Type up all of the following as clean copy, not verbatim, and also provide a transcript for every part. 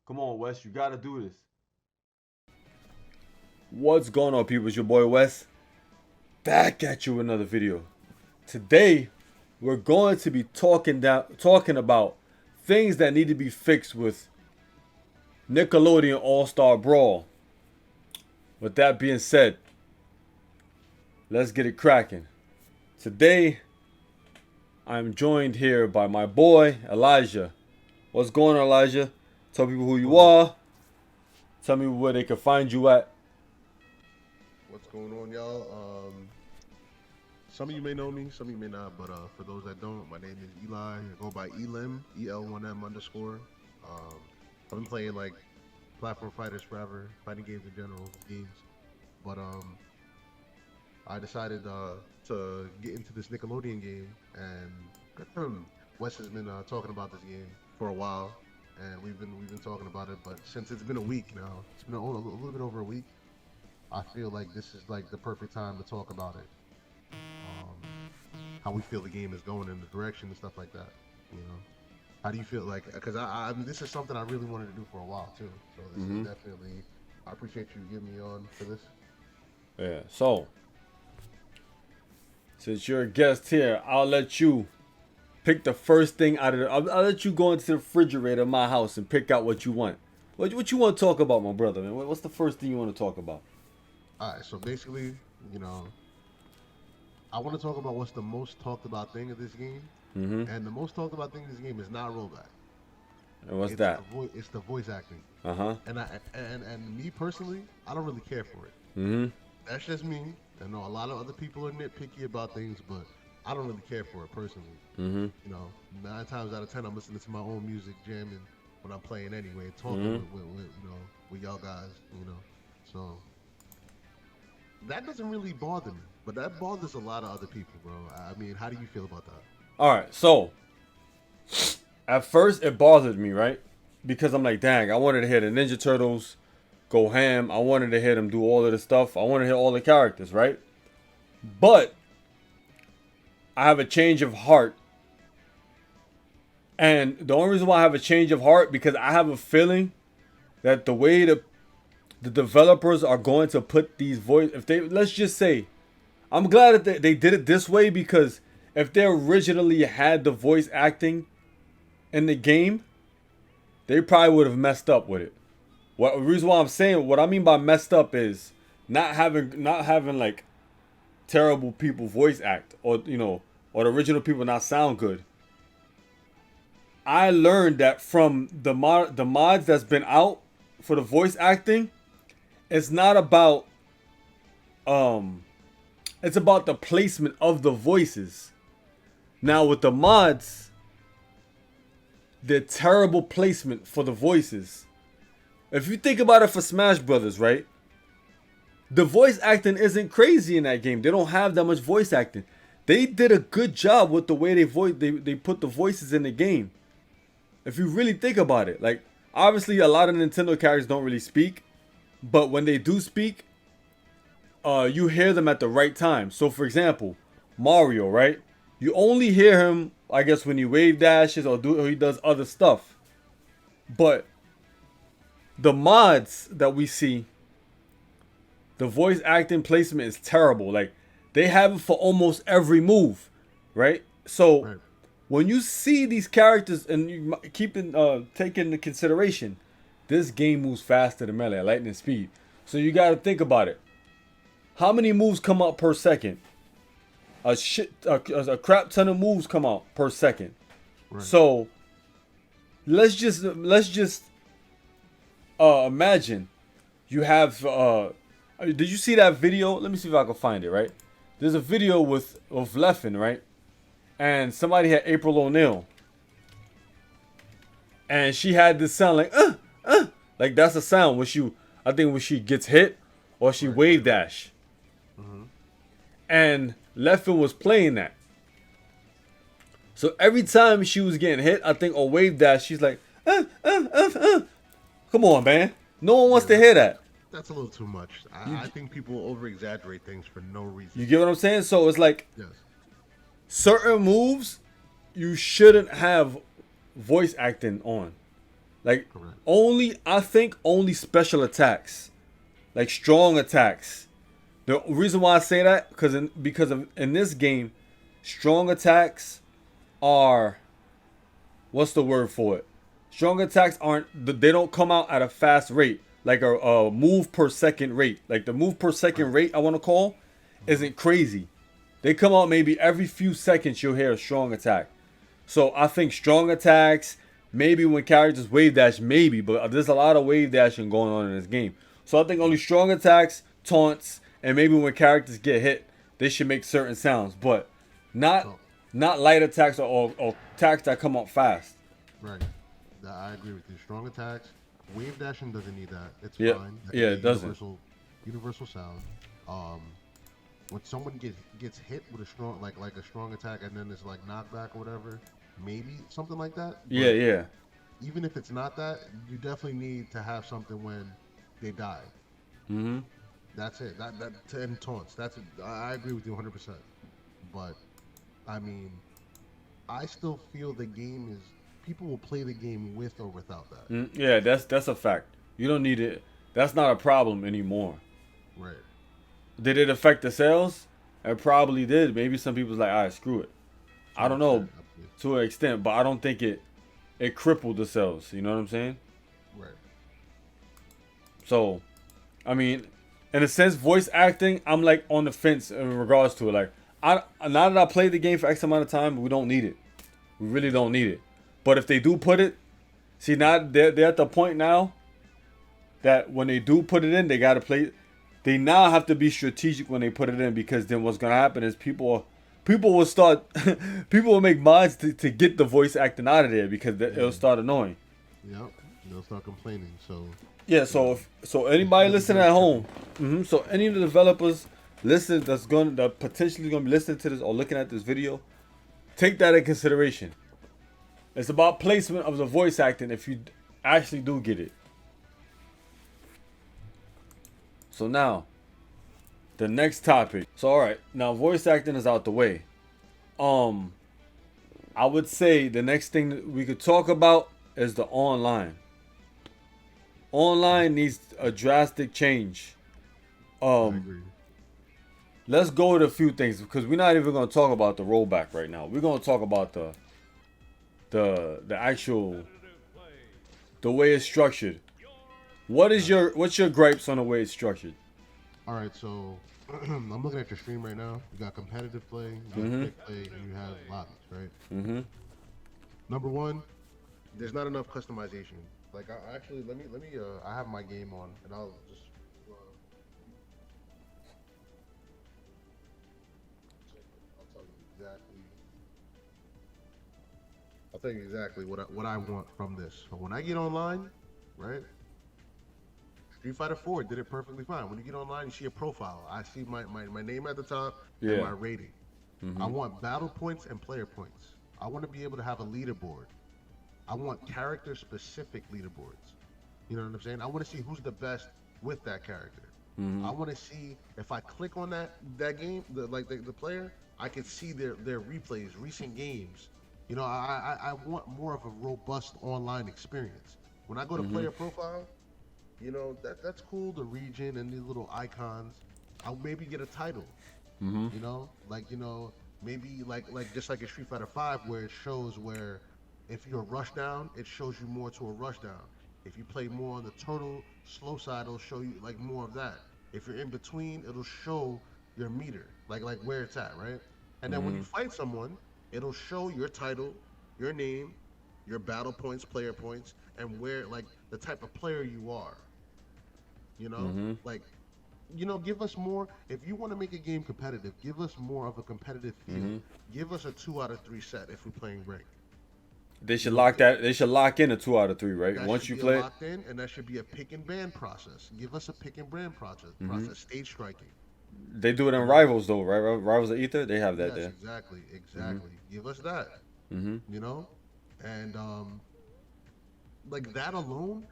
Come on, Wes, you gotta do this. What's going on, people? It's your boy Wes, back at you with another video. Today, we're going to be talking about things that need to be fixed with Nickelodeon All-Star Brawl. With that being said, let's get it cracking. Today, I'm joined here by my boy Elijah. What's going on, Elijah? Tell people who you are. Tell me where they can find you at. What's going on, y'all? Some of you may know me, some of you may not, but for those that don't, my name is Eli. I go by Elim, EL1M _. I've been playing like platform fighters forever, fighting games in general, games. But I decided to get into this Nickelodeon game, and Wes has been talking about this game for a while, and we've been talking about it. But since it's been a week now, it's been a little bit over a week. I feel like this is like the perfect time to talk about it. How we feel the game is going in the direction and stuff like that. You know, how do you feel like? Because I mean, this is something I really wanted to do for a while too. So this is definitely. I appreciate you getting me on for this. Yeah. So, since you're a guest here, I'll let you pick the first thing out of the. I'll let you go into the refrigerator of my house and pick out what you want. What you want to talk about, my brother? Man? What's the first thing you want to talk about? All right. So basically, you know, I want to talk about what's the most talked about thing of this game, and the most talked about thing of this game is not rollback. And what's that? It's the voice acting. Uh-huh. And me personally, I don't really care for it. That's just me. I know a lot of other people are nitpicky about things, but I don't really care for it personally. You know, 9 times out of 10, I'm listening to my own music, jamming when I'm playing anyway, talking with y'all guys. You know, so that doesn't really bother me, but that bothers a lot of other people, bro. I mean, how do you feel about that? All right. So, at first it bothered me, right? Because I'm like, dang, I wanted to hear the Ninja Turtles go ham. I wanted to hear them do all of the stuff. I wanted to hear all the characters, right? But I have a change of heart. And the only reason why I have a change of heart because I have a feeling that the way the developers are going to put these voice, if they, let's just say, I'm glad that they did it this way, because if they originally had the voice acting in the game, they probably would have messed up with it. What the reason why I'm saying, what I mean by messed up is not having like terrible people voice act, or or the original people not sound good. I learned that from the mods that's been out for the voice acting. It's not about it's about the placement of the voices. Now with the mods, the terrible placement for the voices. If you think about it for Smash Brothers, right? The voice acting isn't crazy in that game. They don't have that much voice acting. They did a good job with the way they put the voices in the game. If you really think about it, like obviously a lot of Nintendo characters don't really speak. But when they do speak, you hear them at the right time. So, for example, Mario, right? You only hear him, I guess, when he wave dashes or he does other stuff. But the mods that we see, the voice acting placement is terrible. Like, they have it for almost every move, right? So, when you see these characters and you take into consideration, this game moves faster than Melee at lightning speed. So you got to think about it. How many moves come out per second? A crap ton of moves come out per second. Right. So let's just imagine you have did you see that video? Let me see if I can find it, right? There's a video with Leffen, right? And somebody had April O'Neil. And she had this sound like that's a sound when she gets hit or she wave dash. And Leffen was playing that. So every time she was getting hit, I think, or wave dash, she's like, Come on, man. No one wants to hear that. That's a little too much. I think people over exaggerate things for no reason. You get what I'm saying? So it's like certain moves you shouldn't have voice acting on. Like Correct. I think only special attacks, like strong attacks. The reason why I say that because of in this game, strong attacks are, what's the word for it? Strong attacks aren't, they don't come out at a fast rate, like a move per second rate. Like the move per second Right. rate I want to call isn't crazy. They come out maybe every few seconds you'll hear a strong attack. So I think strong attacks, maybe when characters wave dash, maybe, but there's a lot of wave dashing going on in this game. So I think only strong attacks, taunts, and maybe when characters get hit, they should make certain sounds, but not So, not light attacks or attacks that come out fast. right. I agree with you. Strong attacks. Wave dashing doesn't need that. It's Yeah, fine. That yeah, can it be doesn't. universal sound. Um, when someone gets hit with a strong like a strong attack and then it's like knockback or whatever, maybe something like that. Yeah, But yeah. even if it's not that, you definitely need to have something when they die. Mhm. That's it. That and taunts. That's it. I agree with you 100%. But I mean, I still feel the game is people will play the game with or without that. Yeah, that's a fact. You don't need it. That's not a problem anymore. Right. Did it affect the sales? It probably did. Maybe some people's like, all right, screw it. To I an don't know, extent, absolutely. to an extent, but I don't think it crippled the sales. You know what I'm saying? Right. So, I mean, in a sense, voice acting, I'm like on the fence in regards to it. Like, now that I played the game for X amount of time, we don't need it. We really don't need it. But if they do put it, see, now they're at the point now that when they do put it in, they gotta play. They now have to be strategic when they put it in, because then what's gonna happen is people will start people will make mods to get the voice acting out of there because it'll start annoying. Yep. They'll start complaining. So Yeah, so anybody listening at home, so any of the developers that potentially gonna be listening to this or looking at this video, take that in consideration. It's about placement of the voice acting if you actually do get it. So now, the next topic. So all right, now voice acting is out the way. I would say the next thing that we could talk about is the online. Online needs a drastic change. I agree. Let's go with a few things because we're not even gonna talk about the rollback right now. We're gonna talk about the actual the way it's structured. What's your gripes on the way it's structured? All right. So I'm looking at your stream right now. You got competitive play, you got quick play, and you have lobbies, right? Mm-hmm. Number one, there's not enough customization. Like I actually let me I have my game on and I'll just I'll tell you exactly. I'll tell you exactly what I want from this. So when I get online, right? Street Fighter 4 did it perfectly fine. When you get online, you see a profile. I see my name at the top and Yeah. my rating. I want battle points and player points. I want to be able to have a leaderboard. I want character specific leaderboards. You know what I'm saying? I want to see who's the best with that character. I want to see if I click on that game, the player, I can see their replays, recent games. You know, I want more of a robust online experience. When I go to player profile, you know that's cool. The region and the little icons. I'll maybe get a title. You know, maybe just like in Street Fighter 5, where it shows where if you're rush down, it shows you more to a rush down. If you play more on the turtle slow side, it'll show you like more of that. If you're in between, it'll show your meter, like where it's at, right? And then when you fight someone, it'll show your title, your name, your battle points, player points, and where like the type of player you are. You know, give us more. If you want to make a game competitive, give us more of a competitive feel. Give us a 2 out of 3 set if we're playing rank. They should lock that. They should lock in a 2 out of 3, right? That Once should you be play, locked in, and that should be a pick and ban process. Give us a pick and ban process. Stage striking. they do it in Rivals though, right? Rivals of Ether, they have that Yes, there. exactly. Give us that. You know, and like that alone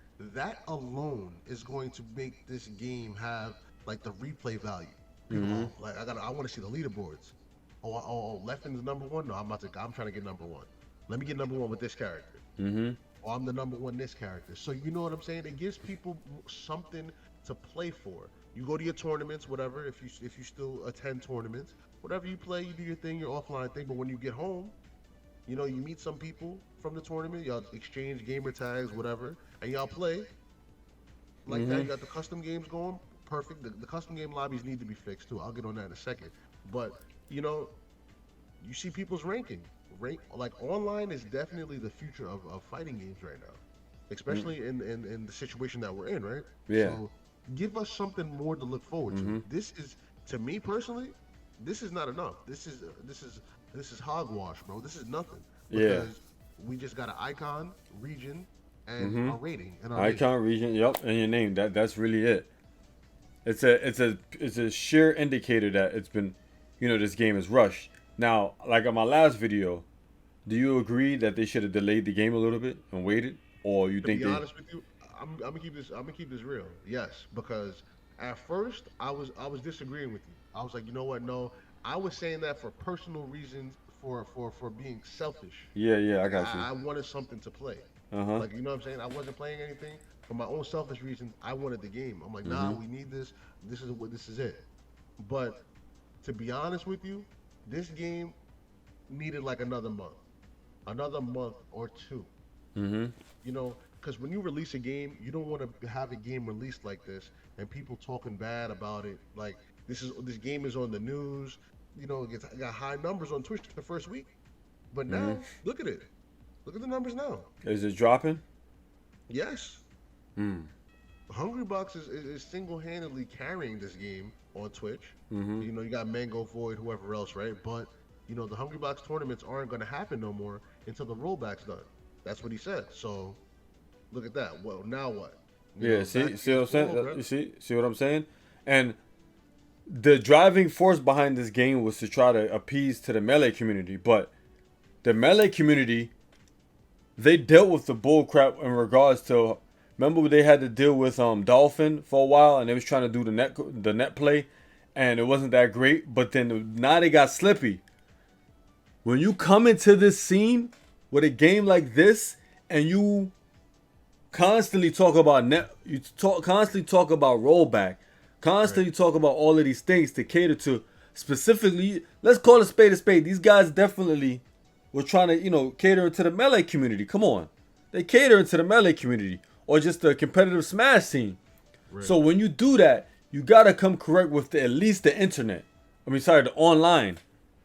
is going to make this game have like the replay value. People, like I want to see the leaderboards. Oh, Leffen's number one. No, I'm trying to get number one. Let me get number one with this character. or I'm the number one this character. So you know what I'm saying? It gives people something to play for. You go to your tournaments, whatever. If you still attend tournaments, whatever you play, you do your thing, your offline thing. But when you get home, you meet some people from the tournament. Y'all exchange gamer tags, whatever, and y'all play like that. You got the custom games going. Perfect. The custom game lobbies need to be fixed too. I'll get on that in a second. But you see people's ranking. Like online is definitely the future of fighting games right now, especially in the situation that we're in, right? Yeah. So give us something more to look forward to. This is, to me personally, this is not enough. This is hogwash, bro. This is nothing. Because we just got an icon, region, and a rating. And icon, region, yep, and your name. That's really it. It's a sheer indicator that it's been, this game is rushed. Now, like on my last video, do you agree that they should have delayed the game a little bit and waited, or you think to be honest with you, I'm gonna keep this real. Yes, because at first I was disagreeing with you. I was like, you know what? No, I was saying that for personal reasons, for being selfish. Yeah, I got you. I wanted something to play. Like, you know what I'm saying? I wasn't playing anything for my own selfish reasons. I wanted the game. I'm like, nah, we need this. This is it. But to be honest with you, this game needed like another month or two. Because when you release a game, you don't want to have a game released like this and people talking bad about it. Like this game is on the news. It got high numbers on Twitch the first week, but now look at it. Look at the numbers now. Is it dropping? Yes. Hungrybox is single-handedly carrying this game on Twitch. You got Mango, Void, whoever else, right? But the Hungrybox tournaments aren't going to happen no more until the rollback's done. That's what he said. So look at that. Well, now what? See what I'm saying? You see what I'm saying? And the driving force behind this game was to try to appease to the Melee community, but the Melee community, they dealt with the bullcrap in regards to. Remember they had to deal with Dolphin for a while, and they was trying to do the net play, and it wasn't that great. But then now they got slippy. When you come into this scene with a game like this, and you constantly talk about constantly talk about rollback, constantly talk about all of these things to cater to specifically. Let's call a spade a spade. These guys definitely were trying to cater to the Melee community. Come on, they cater to the Melee community. Or just the competitive Smash scene. Right. So when you do that, you gotta come correct with at least the internet. The online,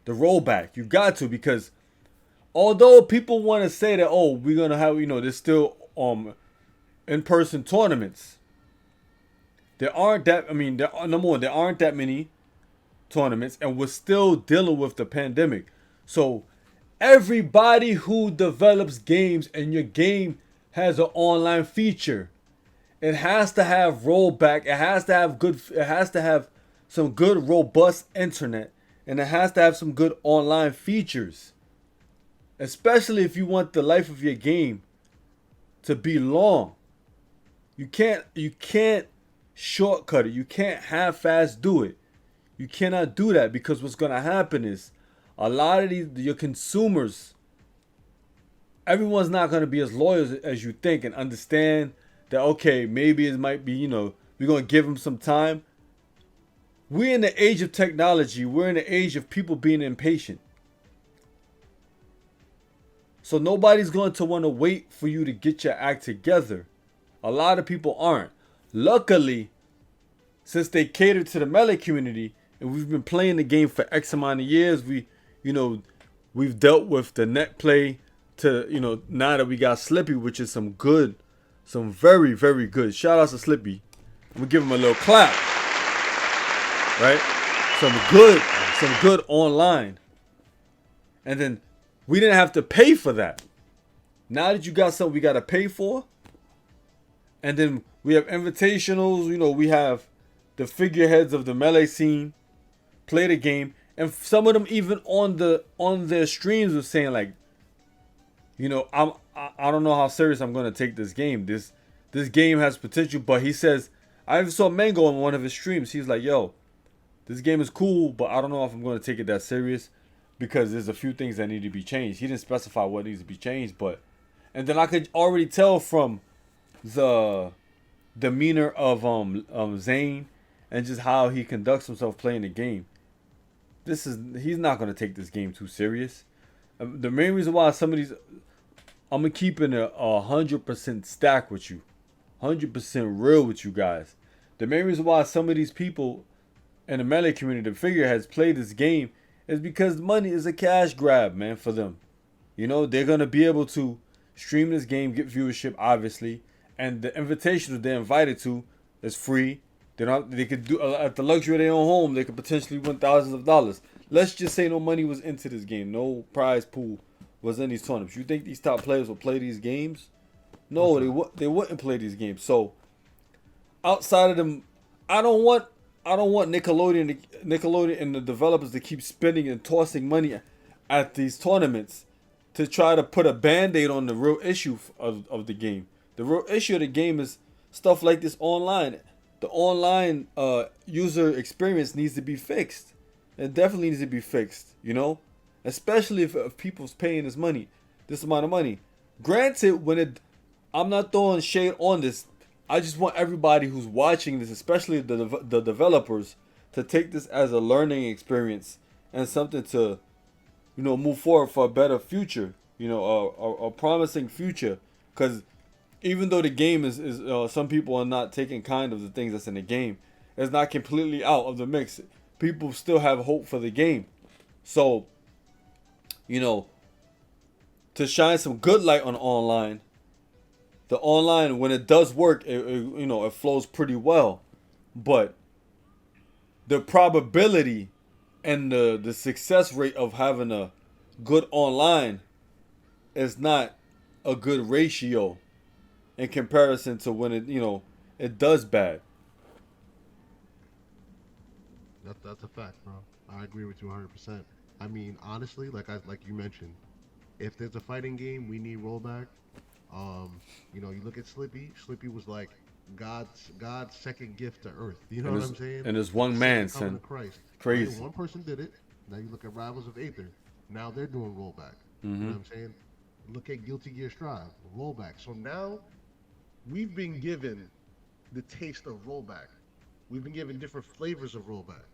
the rollback. You got to, because although people want to say that, we're gonna have, there's still in-person tournaments. There aren't that. Number one, there aren't that many tournaments, and we're still dealing with the pandemic. So everybody who develops games, and your game has an online feature, it has to have rollback. It has to have some good robust internet, and it has to have some good online features. Especially if you want the life of your game to be long. You can't shortcut it. You can't half-fast do it. You cannot do that, because what's gonna happen is a lot of your consumers, everyone's not going to be as loyal as you think and understand that, okay, maybe it might be, we're going to give them some time. We're in the age of technology. We're in the age of people being impatient. So nobody's going to want to wait for you to get your act together. A lot of people aren't. Luckily, since they cater to the Melee community and we've been playing the game for X amount of years, we've dealt with the net play to, now that we got Slippy, which is some very, very good. Shout out to Slippy. I'm gonna give him a little clap. Right? Some good online. And then we didn't have to pay for that. Now that you got something we gotta pay for, and then we have invitationals, we have the figureheads of the Melee scene play the game, and some of them even on their streams were saying like, I don't know how serious I'm gonna take this game. This game has potential, but he says, I even saw Mango on one of his streams. He's like, yo, this game is cool, but I don't know if I'm gonna take it that serious, because there's a few things that need to be changed. He didn't specify what needs to be changed, but And then I could already tell from the demeanor of Zane and just how he conducts himself playing the game. He's not gonna take this game too serious. The main reason why some of these, I'm gonna keep it 100% stack with you, 100% real with you guys. The main reason why some of these people in the melee community, the figureheads, play this game is because money is a cash grab, man, for them. You know, they're gonna be able to stream this game, get viewership, obviously, and the invitations they're invited to is free. They could do at the luxury of their own home. They could potentially win thousands of dollars. Let's just say no money was into this game. No prize pool was in these tournaments. You think these top players will play these games? No, they wouldn't play these games. So outside of them, I don't want Nickelodeon and the developers to keep spending and tossing money at these tournaments to try to put a band-aid on the real issue of the game. The real issue of the game is stuff like this online. The online user experience needs to be fixed. It definitely needs to be fixed, you know? Especially if people's paying this amount of money. Granted, I'm not throwing shade on this. I just want everybody who's watching this, especially the developers, to take this as a learning experience and something to, move forward for a better future, a promising future. Because even though the game is some people are not taking kind of the things that's in the game, it's not completely out of the mix. People still have hope for the game. So, to shine some good light on online, the online, when it does work, it flows pretty well. But the probability and the success rate of having a good online is not a good ratio in comparison to when it does bad. That's a fact, bro. I agree with you 100%. I mean, honestly, like you mentioned, if there's a fighting game, we need rollback. You look at Slippy. Slippy was like God's second gift to Earth. You know what I'm saying? And it's one man, son. Christ. Crazy. Right? One person did it. Now you look at Rivals of Aether. Now they're doing rollback. You know what I'm saying? Look at Guilty Gear Strive, rollback. So now we've been given the taste of rollback. We've been given different flavors of rollback.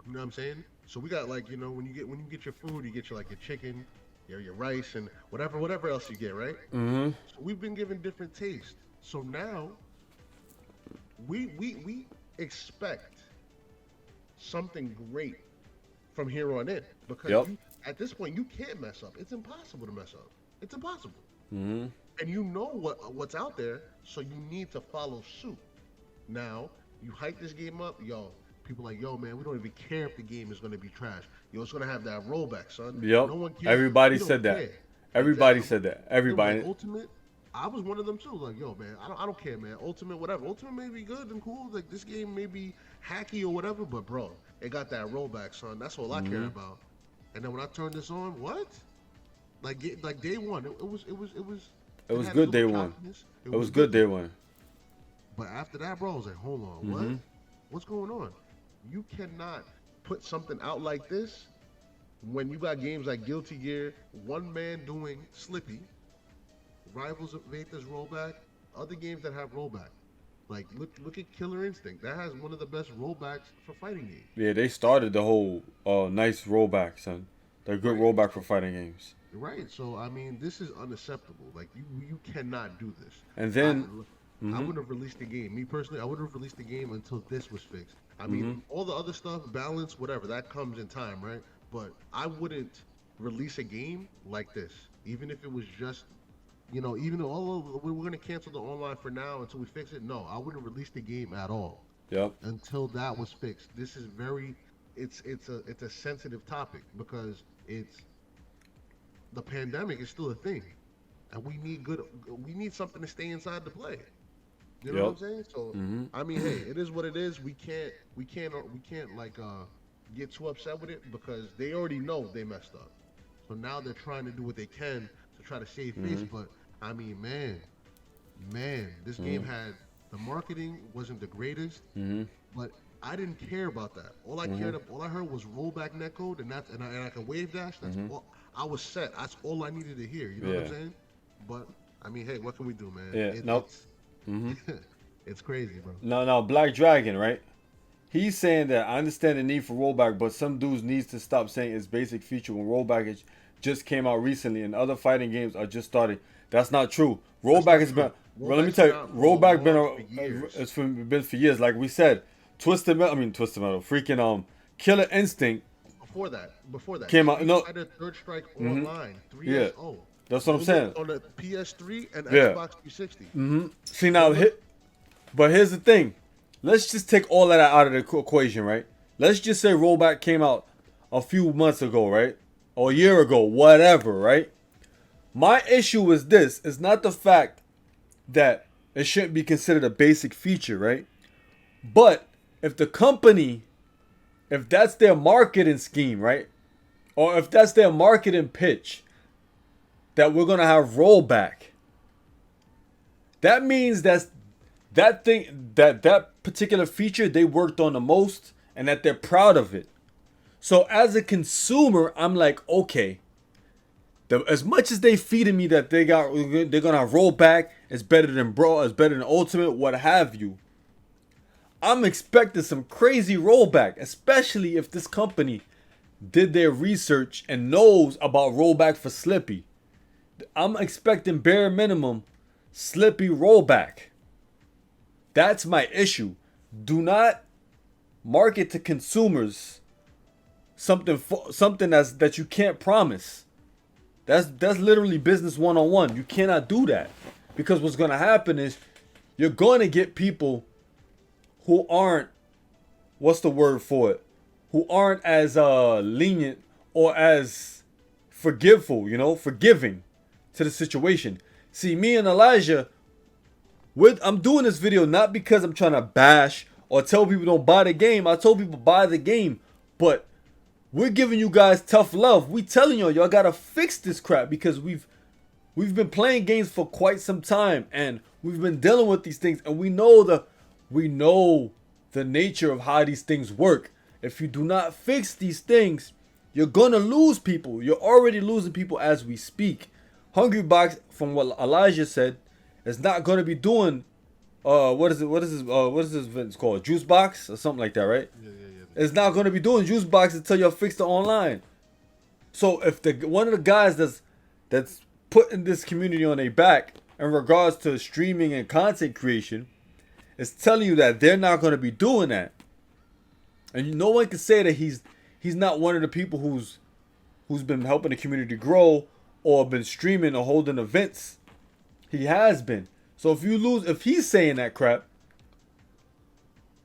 You know what I'm saying? So we got when you get your food, you get your chicken, your rice, and whatever else you get, right? Mm-hmm. So we've been given different tastes. So now we expect something great from here on in, because at this point you can't mess up. It's impossible to mess up. It's impossible. Mm-hmm. And you know what's out there, so you need to follow suit. Now you hype this game up, people like, man, we don't even care if the game is going to be trash. It's going to have that rollback, son. Yep. No one cares. Everybody said that. Care. Everybody said that. Everybody. Like Ultimate, I was one of them too. Like, man, I don't care, man. Ultimate, whatever. Ultimate may be good and cool. Like, this game may be hacky or whatever, but bro, it got that rollback, son. That's all I care about. And then when I turned this on, what? Like day one, it was good day one. It was good day one. But after that, bro, I was like, hold on, what? What's going on? You cannot put something out like this when you got games like Guilty Gear, one man doing Slippy, Rivals of Aether's rollback, other games that have rollback. Like, look at Killer Instinct. That has one of the best rollbacks for fighting games. Yeah, they started the whole nice rollback, son. They're good rollback for fighting games. Right. So, I mean, this is unacceptable. Like, you cannot do this. And then I wouldn't have released the game. Me personally, I wouldn't have released the game until this was fixed. I mean, all the other stuff, balance, whatever, that comes in time, right? But I wouldn't release a game like this, even if it was just, even though we're going to cancel the online for now until we fix it. No, I wouldn't release the game at all. Yep. Until that was fixed. This is it's a sensitive topic, because the pandemic is still a thing, and we need something to stay inside to play. You know what I'm saying? So I mean, hey, it is what it is. We can't get too upset with it, because they already know they messed up. So now they're trying to do what they can to try to save face. But I mean, man, this game had, the marketing wasn't the greatest, but I didn't care about that. All I heard was rollback netcode, and I can wave dash. That's all. I was set. That's all I needed to hear. You know what I'm saying? But I mean, hey, what can we do, man? Yeah. Nope. It's Mm-hmm. it's crazy, bro. No. Black Dragon, right? He's saying that I understand the need for rollback, but some dudes needs to stop saying it's basic feature when rollback just came out recently and other fighting games are just starting. That's not true. That's Rollback not has been. true. Well, let me Rollback's tell been you, out for a rollback been long for years. been for years. Like we said, Twisted Metal, freaking Killer Instinct Before that, came out. Street No, Fighter Third Strike mm-hmm, Online, 3 yeah, old. that's what I'm Those are saying. on the PS3 and Yeah. Xbox 360. Mm-hmm. See now, Those are, but here's the thing. Let's just take all of that out of the equation, right? Let's just say rollback came out a few months ago, right? Or a year ago, whatever, right? My issue is this. It's not the fact that it shouldn't be considered a basic feature, right? But if the company, if that's their marketing scheme, right? Or if that's their marketing pitch, that we're going to have rollback, that means that particular feature they worked on the most and that they're proud of it. So as a consumer, I'm like, okay, as much as they feeding me that they're gonna roll back, it's better than Brawl, it's better than Ultimate, what have you. I'm expecting some crazy rollback, especially if this company did their research and knows about rollback for Slippy. I'm expecting bare minimum Slippy rollback. That's my issue. Do not market to consumers something that you can't promise. That's literally business 101. You cannot do that because what's going to happen is you're going to get people who aren't, what's the word for it, who aren't as lenient or as forgiving to the situation. See, me and Elijah, I'm doing this video not because I'm trying to bash or tell people don't buy the game. I told people buy the game, but we're giving you guys tough love. We telling y'all gotta fix this crap because we've been playing games for quite some time and we've been dealing with these things and we know the nature of how these things work. If you do not fix these things, you're gonna lose people. You're already losing people as we speak. Hungry Box, from what Elijah said, is not gonna be doing what is this event called? Juice Box or something like that, right? yeah. It's not gonna be doing Juice Box until you fix the online. So if one of the guys that's putting this community on their back in regards to streaming and content creation is telling you that they're not gonna be doing that, and no one can say that he's not one of the people who's been helping the community grow or been streaming or holding events. He has been. So if he's saying that crap,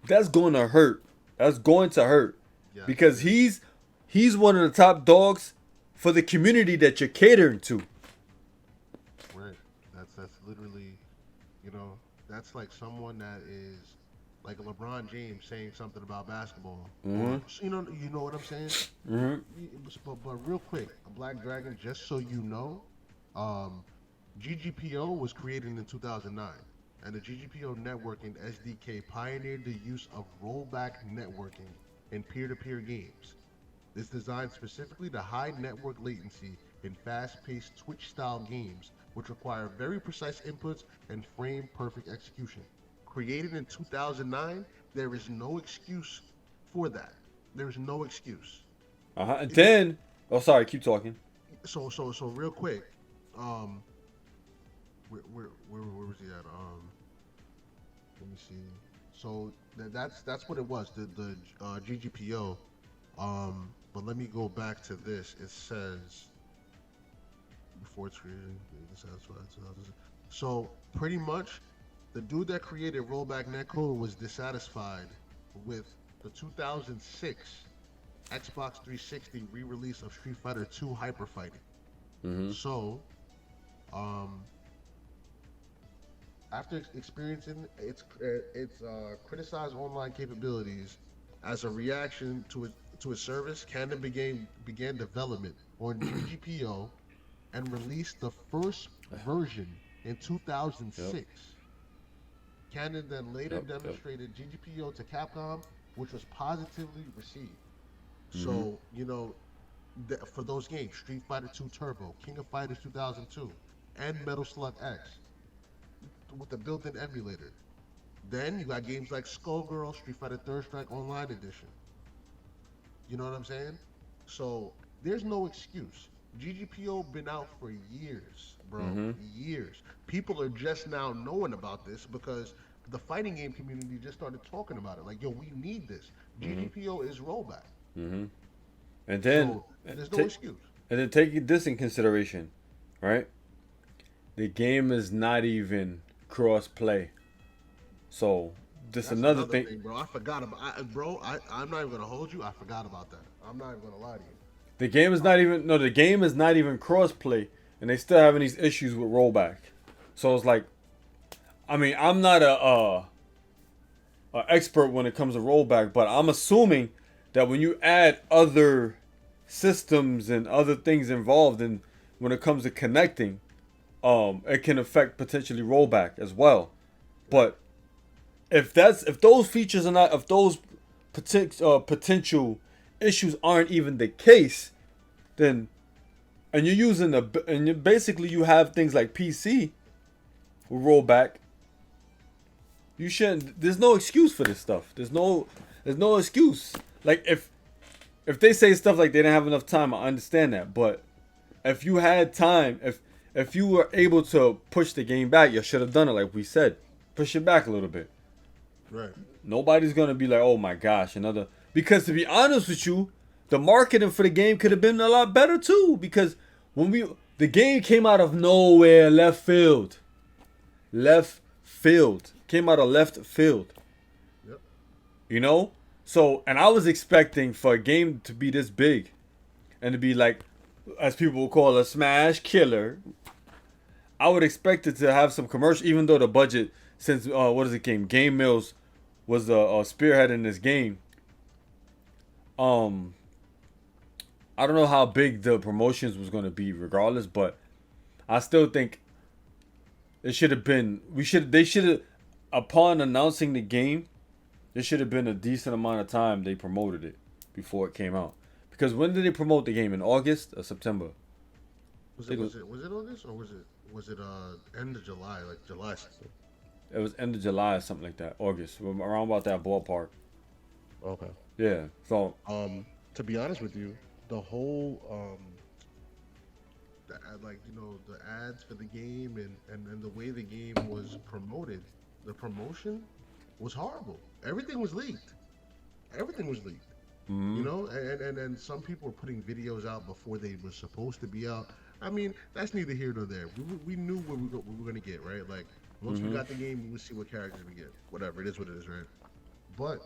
that's going to hurt. That's going to hurt. Yeah, because he's one of the top dogs for the community that you're catering to. Right. That's literally, that's like someone that is like LeBron James saying something about basketball. Mm-hmm. You know what I'm saying? Mm-hmm. But real quick, Black Dragon, just so you know, GGPO was created in 2009, and the GGPO networking SDK pioneered the use of rollback networking in peer-to-peer games. It's designed specifically to hide network latency in fast-paced Twitch-style games, which require very precise inputs and frame-perfect execution. Created in 2009, there is no excuse for that. There is no excuse. And then, sorry, keep talking. So real quick, where was he at? Let me see. So that's what it was. The GGPO. But let me go back to this. It says before it's created. So pretty much, the dude that created rollback netcode was dissatisfied with the 2006 Xbox 360 re-release of Street Fighter 2 Hyper Fighting. Mm-hmm. So, after experiencing its criticized online capabilities as a reaction to its service, Canon began development on GGPO and released the first version in 2006. Yep. Canon then later demonstrated GGPO to Capcom, which was positively received. Mm-hmm. So, for those games, Street Fighter 2 Turbo, King of Fighters 2002, and Metal Slug X with the built-in emulator. Then you got games like Skullgirl, Street Fighter Third Strike Online Edition. You know what I'm saying? So there's no excuse. GGPO been out for years, bro. Mm-hmm. Years. People are just now knowing about this because the fighting game community just started talking about it. Like, yo, we need this. Mm-hmm. GGPO is rollback. Mm-hmm. And then, So there's no excuse. and then take this in consideration, right? The game is not even cross-play. So this That's another another thing. bro. I forgot about, I'm not even gonna hold you. I forgot about that. I'm not even gonna lie to you. The game is not even no. The game is not even cross-play, and they still having these issues with rollback. So it's like, I mean, I'm not a expert when it comes to rollback, but I'm assuming that when you add other systems and other things involved in when it comes to connecting, it can affect potentially rollback as well. But if those features are not, if those potential issues aren't even the case, then and you're using basically you have things like PC with rollback. You shouldn't. There's no excuse for this stuff. There's no excuse. Like if they say stuff like they didn't have enough time, I understand that. But if you had time, if you were able to push the game back, you should have done it. Like we said, push it back a little bit. Right. Nobody's gonna be like, oh my gosh, another. Because to be honest with you, the marketing for the game could have been a lot better too. Because the game came out of nowhere, left field, came out of left field. Yep. You know, so and I was expecting for a game to be this big, and to be like, as people will call a smash killer. I would expect it to have some commercial, even though the budget, since what is it Game Mills was the spearhead in this game. I don't know how big the promotions was going to be regardless, but I still think it should have been. They should have, upon announcing the game, there should have been a decent amount of time they promoted it before it came out. Because when did they promote the game? In August or September? Was it August or was it end of July, like July? It was end of July or something like that. August, around about that ballpark. Okay. Yeah. So to be honest with you, the whole the ads for the game and the way the game was promoted, the promotion was horrible. Everything was leaked. mm-hmm. You know, and some people were putting videos out before they were supposed to be out. I mean, that's neither here nor there. We knew what we were going to get, right? Like, once we got the game, we would see what characters we get. Whatever, it is what it is, right? But,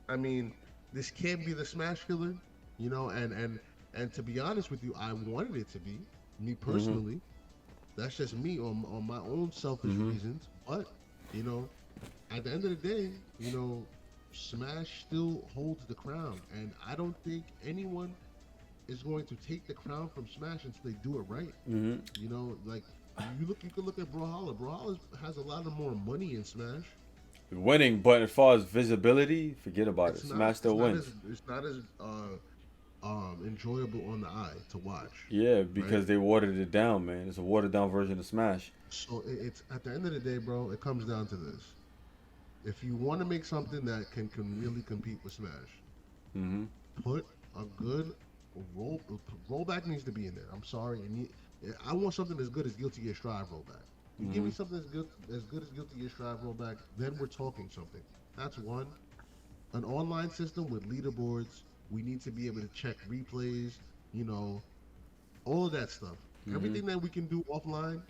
I mean, this can't be the Smash Killer, you know, and to be honest with you, I wanted it to be, me personally. That's just me on my own selfish reasons. But, you know, at the end of the day, you know, Smash still holds the crown, and I don't think anyone is going to take the crown from Smash until they do it right. You know, like you can look at Brawlhalla. Brawlhalla has a lot of more money in Smash. Winning, but as far as visibility, forget about it. Smash still wins. It's not as enjoyable on the eye to watch. Yeah, because they watered it down, man. It's a watered down version of Smash. So it's at the end of the day, bro. It comes down to this. If you want to make something that can really compete with Smash, put a good rollback needs to be in there. I'm sorry, I want something as good as Guilty Gear Strive rollback. You give me something as good as Guilty Gear Strive rollback, then we're talking something. That's one. An online system with leaderboards. We need to be able to check replays. You know, all of that stuff. Everything that we can do offline,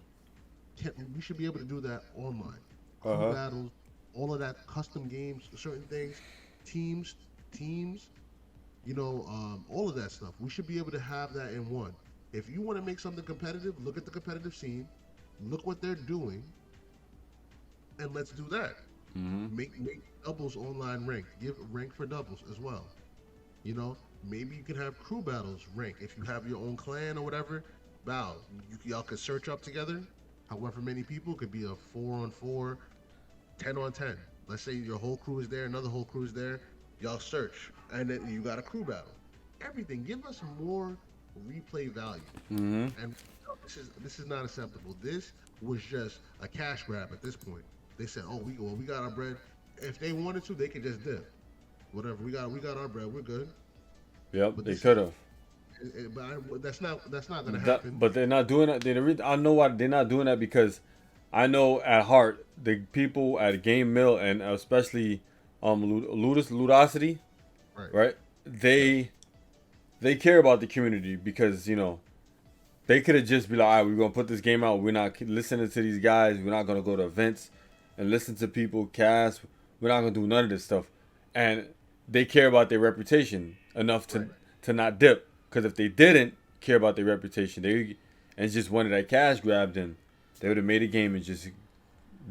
we should be able to do that online. Crew battles, all of that, custom games, certain things, teams. You know, all of that stuff. We should be able to have that in one. If you want to make something competitive, look at the competitive scene, look what they're doing, and let's do that. Make doubles online ranked. Give rank for doubles as well. You know, maybe you can have crew battles rank. If you have your own clan or whatever, y'all could search up together. However many people, could be a 4-on-4, 10-on-10. Let's say your whole crew is there, another whole crew is there. Y'all search, and then you got a crew battle. Everything. Give us more replay value. And this is not acceptable. This was just a cash grab at this point. They said, "Oh, we got our bread." If they wanted to, they could just dip. Whatever, we got our bread. We're good. Yep, But they this could is, have. that's not gonna happen. But they're not doing that. I know why they're not doing that, because I know at heart the people at Game Mill, and especially Ludosity, Right. right? Yes. They care about the community, because they could have just be like, all right, we're gonna put this game out. We're not listening to these guys. We're not gonna go to events and listen to people cast. We're not gonna do none of this stuff. And they care about their reputation enough Right. to not dip. Because if they didn't care about their reputation, and just wanted that cash grab, then they would have made a game and just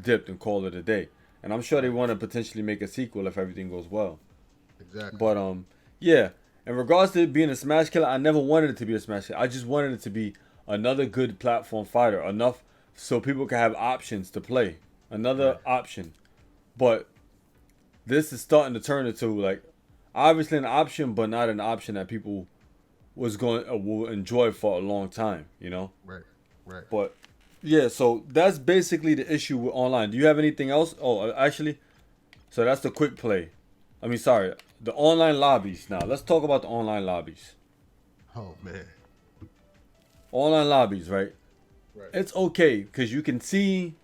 dipped and called it a day. And I'm sure they Right. want to potentially make a sequel if everything goes well. Exactly. But yeah. In regards to it being a Smash killer, I never wanted it to be a Smash killer. I just wanted it to be another good platform fighter, enough so people can have options to play, another Right. option. But this is starting to turn into, like, obviously an option, but not an option that people will enjoy for a long time. Right. Right. But yeah, so that's basically the issue with online. Do you have anything else? Oh, actually, so that's the quick play. I mean, sorry, the online lobbies. Now let's talk about the online lobbies. Oh man. Online lobbies, right? Right. It's okay because you can see,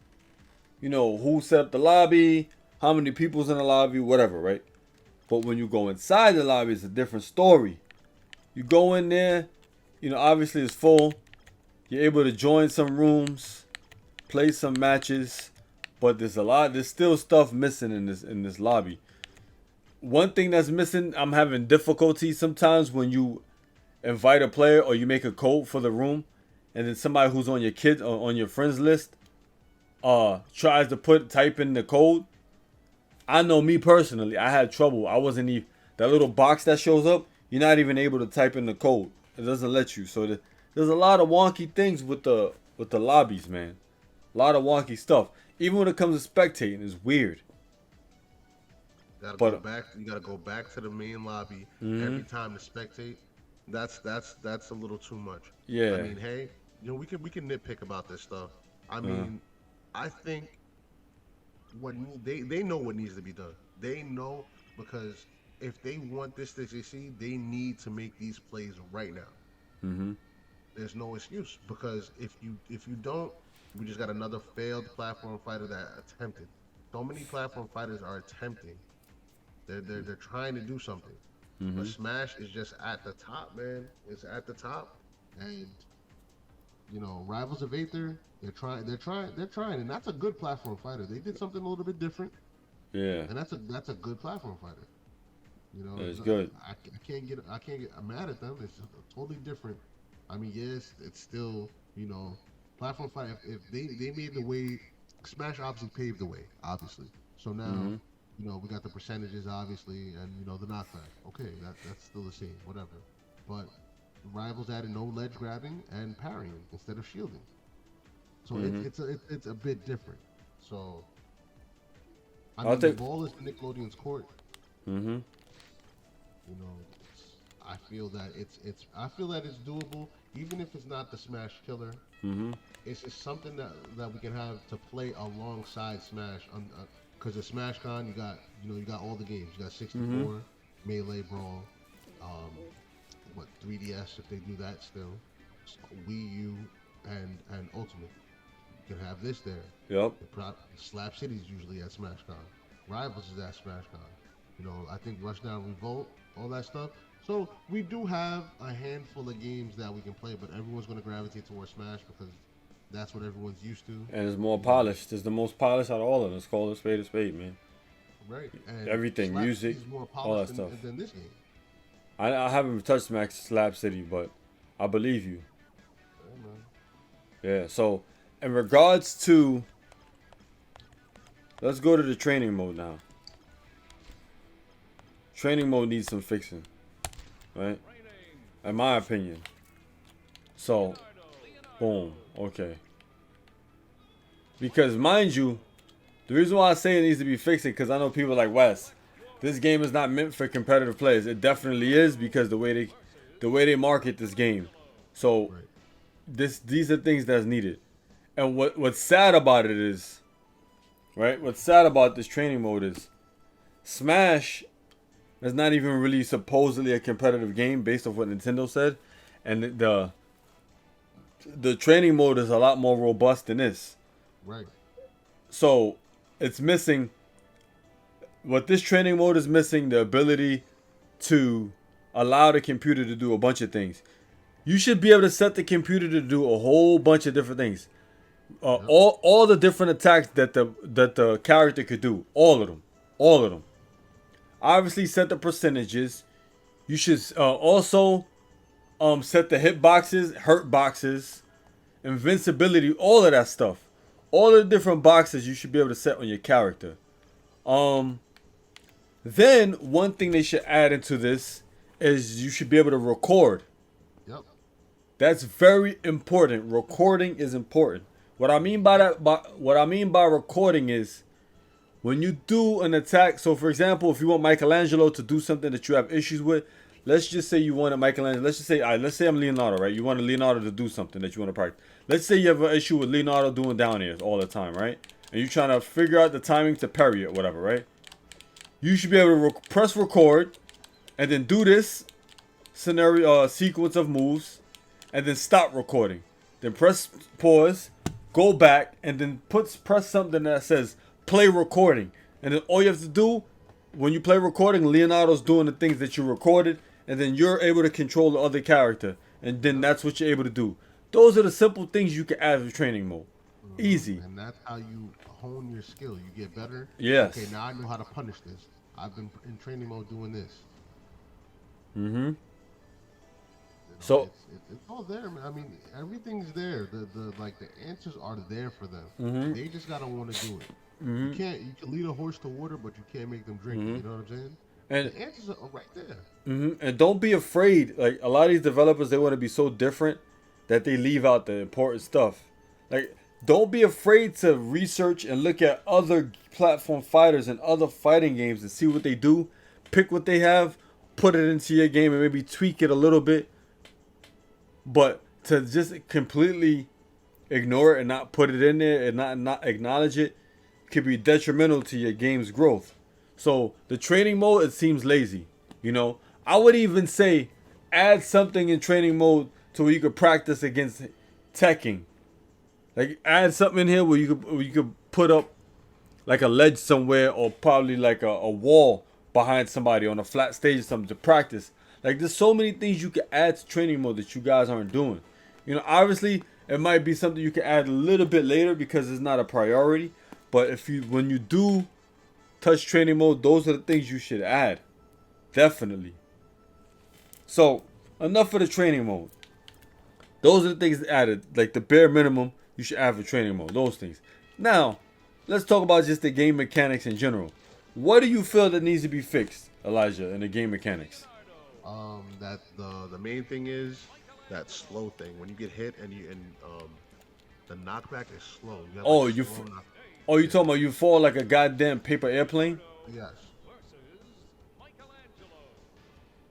who set up the lobby, how many people's in the lobby, whatever, right? But when you go inside the lobby, it's a different story. You go in there, obviously it's full. You're able to join some rooms, play some matches, but there's still stuff missing in this lobby. One thing that's missing, I'm having difficulty sometimes when you invite a player or you make a code for the room, and then somebody who's on your kid or on your friends list tries to type in the code. I know me personally, I had trouble. I wasn't even that little box that shows up. You're not even able to type in the code. It doesn't let you. So there's a lot of wonky things with the lobbies, man. A lot of wonky stuff. Even when it comes to spectating, it's weird. But You gotta go back to the main lobby mhm, every time to spectate. That's a little too much. I yeah, mean, hey, we can nitpick about this stuff. I mean, I think they know what needs to be done. They know, because if they want this to succeed, they need to make these plays right now. mhm, There's no excuse, because if you don't, we just got another failed platform fighter that attempted. So many platform fighters are attempting. They're trying to do something. But mhm, Smash is just at the top, man. It's at the top, and Rivals of Aether, they're trying, and that's a good platform fighter. They did something a little bit different, yeah, and that's a good platform fighter. it's good. I can't get mad at them. It's totally different. I mean, yes, it's still platform fighter. If they made the way, Smash obviously paved the way, obviously. So now Mhm, we got the percentages, obviously, and the knockback. Okay, that's still the same, whatever. But Rivals added no ledge grabbing and parrying instead of shielding. So mhm. it's a bit different. So I I'll mean, the take. ball is Nickelodeon's court. Mhm, You know, I feel that it's doable, even if it's not the Smash killer. mhm, It's just something that we can have to play alongside Smash. Because the Smash Con, you got all the games. You got mhm, 64, Melee, Brawl, um, 3DS if they do that still, Wii U, and Ultimate. You can have this there. yep. Slap City's usually at Smash Con. Rivals is at Smash Con. I think Rushdown Revolt, all that stuff. So we do have a handful of games that we can play, but everyone's going to gravitate towards Smash because that's what everyone's used to. And it's more You know, polished. It's the most polished out of all of them. It's called a spade, man. right? And Everything, Slap music, City is more all that polished stuff. than this game. I haven't touched Max Slap City, but I believe you. Yeah, man. Yeah. So, in regards to, let's go to the training mode now. Training mode needs some fixing, right? In my opinion. So, boom. Okay. Because mind you, the reason why I say it needs to be fixed is because I know people like Wes. This game is not meant for competitive players. It definitely is because the way they market this game. So Right. these are things that's needed. And what's sad about it is, right? What's sad about this training mode is Smash is not even really supposedly a competitive game based off what Nintendo said, and the training mode is a lot more robust than this. Right. So it's missing. What this training mode is missing, the ability to allow the computer to do a bunch of things. You should be able to set the computer to do a whole bunch of different things. All the different attacks that the character could do. All of them. Obviously, set the percentages. You should also set the hit boxes, hurt boxes, invincibility, all of that stuff. All the different boxes you should be able to set on your character. Then one thing they should add into this is you should be able to record. Yep. That's very important. Recording is important. What I mean by recording is when you do an attack. So, for example, if you want Michelangelo to do something that you have issues with, let's just say you want a Michelangelo. Let's say I'm Leonardo, right? You want Leonardo to do something that you want to practice. Let's say you have an issue with Leonardo doing down airs all the time, right? And you're trying to figure out the timing to parry it, whatever, right? You should be able to press record and then do this scenario sequence of moves and then stop recording. Then press pause, go back, and then press something that says play recording. And then all you have to do when you play recording, Leonardo's doing the things that you recorded, and then you're able to control the other character. And then that's what you're able to do. Those are the simple things you can add to training mode. Easy. And that's how you hone your skill. You get better. Yes. Okay, now I know how to punish this. I've been in training mode doing this. Mm-hmm. So it's all there, man. I mean, everything's there. The answers are there for them. Mm-hmm. They just gotta want to do it. Mm-hmm. You can lead a horse to water, but you can't make them drink. Mm-hmm. You know what I'm saying? And the answers are right there. Mm-hmm. And don't be afraid. Like a lot of these developers, they want to be so different that they leave out the important stuff. Like, don't be afraid to research and look at other platform fighters and other fighting games and see what they do. Pick what they have, put it into your game, and maybe tweak it a little bit. But to just completely ignore it and not put it in there and not acknowledge it could be detrimental to your game's growth. So the training mode, it seems lazy. You know, I would even say add something in training mode to where you could practice against teching. Like add something in here where you could put up like a ledge somewhere, or probably like a wall behind somebody on a flat stage or something to practice. Like there's so many things you can add to training mode that you guys aren't doing. You know, obviously it might be something you can add a little bit later because it's not a priority. But when you do touch training mode, those are the things you should add. Definitely. So enough of the training mode. Those are the things added, like the bare minimum you should add for training mode. Those things. Now, let's talk about just the game mechanics in general. What do you feel that needs to be fixed, Elijah, in the game mechanics? That the main thing is that slow thing. When you get hit and the knockback is slow. You talking about you fall like a goddamn paper airplane? Yes.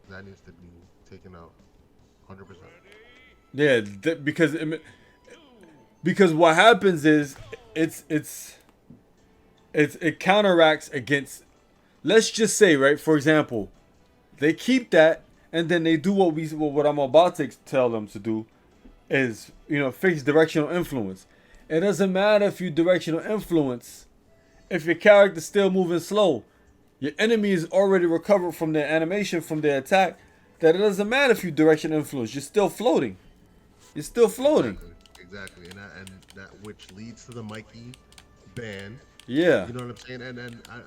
That needs to be taken out, 100%. Yeah, because what happens is it counteracts against. Let's just say, right? For example, they keep that, and then they do what I'm about to tell them to do, is fix directional influence. It doesn't matter if you directional influence, if your character's still moving slow, your enemy is already recovered from their animation, from their attack. That it doesn't matter if you directional influence, you're still floating. You're still floating. Exactly. And that which leads to the Mikey ban. Yeah. You know what I'm saying? And I,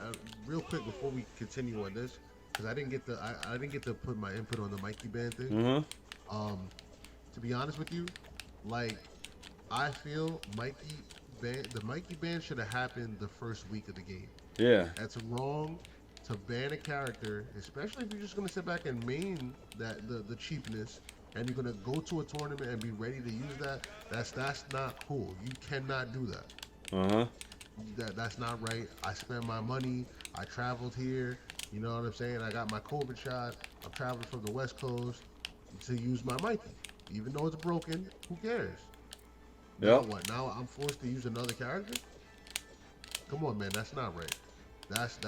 real quick before we continue on this, because I didn't get to put my input on the Mikey ban thing. Mm-hmm. To be honest with you, like I feel the Mikey ban should have happened the first week of the game. Yeah. That's wrong to ban a character, especially if you're just gonna sit back and main the cheapness, and you're gonna go to a tournament and be ready to use that. That's not cool. You cannot do that. That's not right. I spent my money. I traveled here. You know what I'm saying? I got my COVID shot. I'm traveling from the West Coast to use my Mikey. even though it's broken, who cares? Now Yep. what? Now I'm forced to use another character? Come on, man, that's not right. That's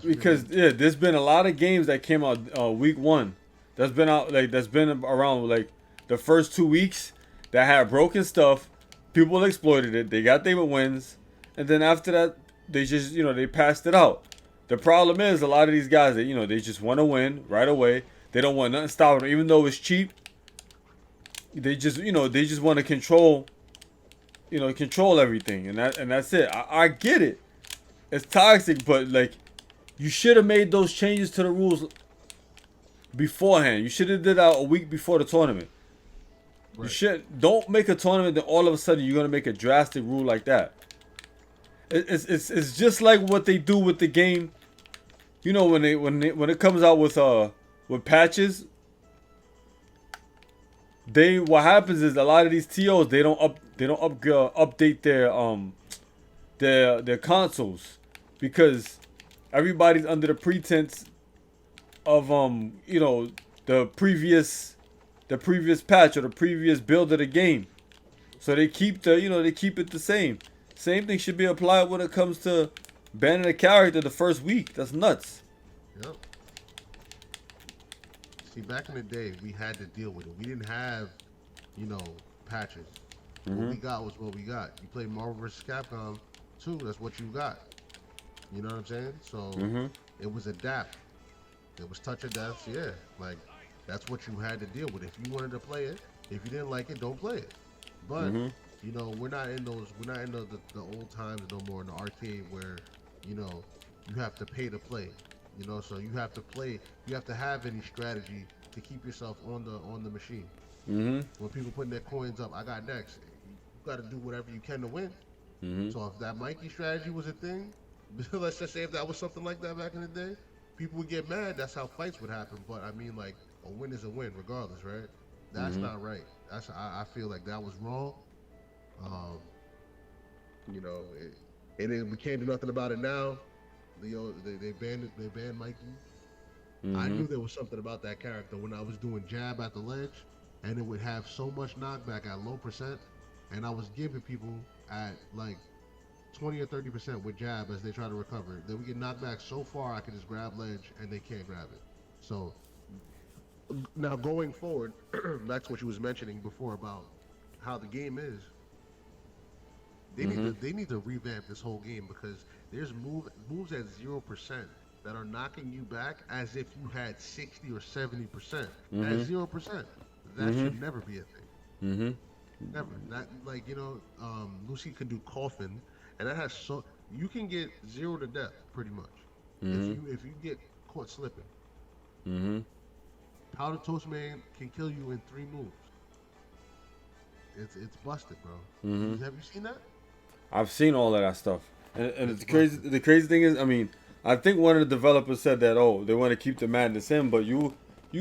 really Because yeah, there's been a lot of games that came out week one. That's been around like the first 2 weeks that had broken stuff. People exploited it. They got their wins, and then after that, they just they passed it out. The problem is a lot of these guys that they just want to win right away. They don't want nothing stopping them, even though it's cheap. They just want to control everything, and that's it. I get it. It's toxic, but like you should have made those changes to the rules beforehand. You should have did that a week before the tournament. right. You should don't make a tournament, then all of a sudden you're gonna make a drastic rule like that. It's just like what they do with the game. When it comes out with patches, what happens is a lot of these TOs they don't update their consoles because everybody's under the pretense of the previous patch or the previous build of the game. So they keep it the same. Same thing should be applied when it comes to banning a character the first week. That's nuts. Yep. See, back in the day, we had to deal with it. We didn't have, patches. What we got was what we got. You play Marvel vs. Capcom 2, that's what you got. You know what I'm saying? So it was adapt. It was touch of death. Yeah, like that's what you had to deal with. If you wanted to play it, if you didn't like it, don't play it. But we're not in the old times no more in the arcade where you have to pay to play. So you have to play. You have to have any strategy to keep yourself on the machine. When people putting their coins up, I got next. You got to do whatever you can to win. So if that Mikey strategy was a thing, let's just say if that was something like that back in the day, people would get mad. That's how fights would happen. But I mean, like a win is a win, regardless, right? That's not right. I feel like that was wrong. We can't do nothing about it now. They banned Mikey. I knew there was something about that character when I was doing jab at the ledge, and it would have so much knockback at low percent, and I was giving people at like 20 or 30% with jab as they try to recover. They would get knocked back so far I could just grab ledge and they can't grab it. So now going forward, back to what you was mentioning before about how the game is. They need to revamp this whole game because there's moves at 0% that are knocking you back as if you had 60 or 70% at 0%. That should never be a thing. Never. That Lucy can do coffin, and that has you can get 0 to death pretty much if you get caught slipping. Powder Toast Man can kill you in 3 moves. It's busted, bro. Have you seen that? I've seen all of that stuff, and it's crazy. The crazy thing is, I mean, I think one of the developers said that they want to keep the madness in, but you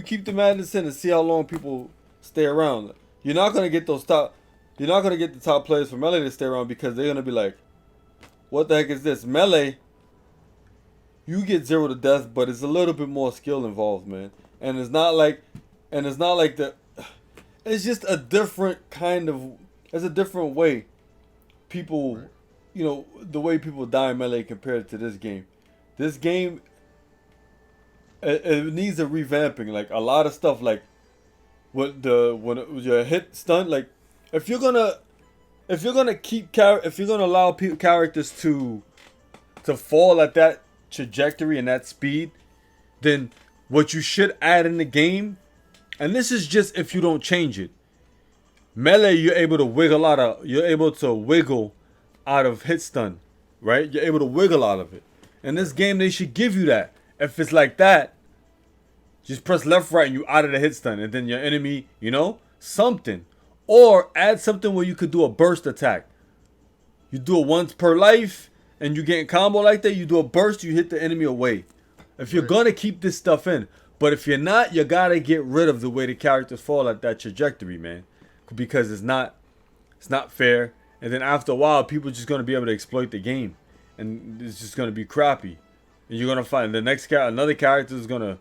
keep the madness in and see how long people stay around. You're not gonna get You're not gonna get the top players for Melee to stay around because they're gonna be like, "What the heck is this Melee?" You get 0 to death, but it's a little bit more skill involved, man. And it's not like it's just a different kind of. It's a different way. People, the way people die in Melee compared to this game. This game, it needs a revamping. Like a lot of stuff, like when your hit stun, like if you're gonna allow characters to fall at that trajectory and that speed, then what you should add in the game, and this is just if you don't change it. Melee, you're able to wiggle out of hit stun, right? You're able to wiggle out of it. In this game, they should give you that. If it's like that, just press left, right, and you out of the hit stun, and then your enemy, something, or add something where you could do a burst attack. You do it once per life, and you get a combo like that. You do a burst, you hit the enemy away. If you're gonna keep this stuff in, but if you're not, you gotta get rid of the way the characters fall at that trajectory, man. Because it's not fair, and then after a while, people are just gonna be able to exploit the game, and it's just gonna be crappy. And you're gonna find the next another character is gonna,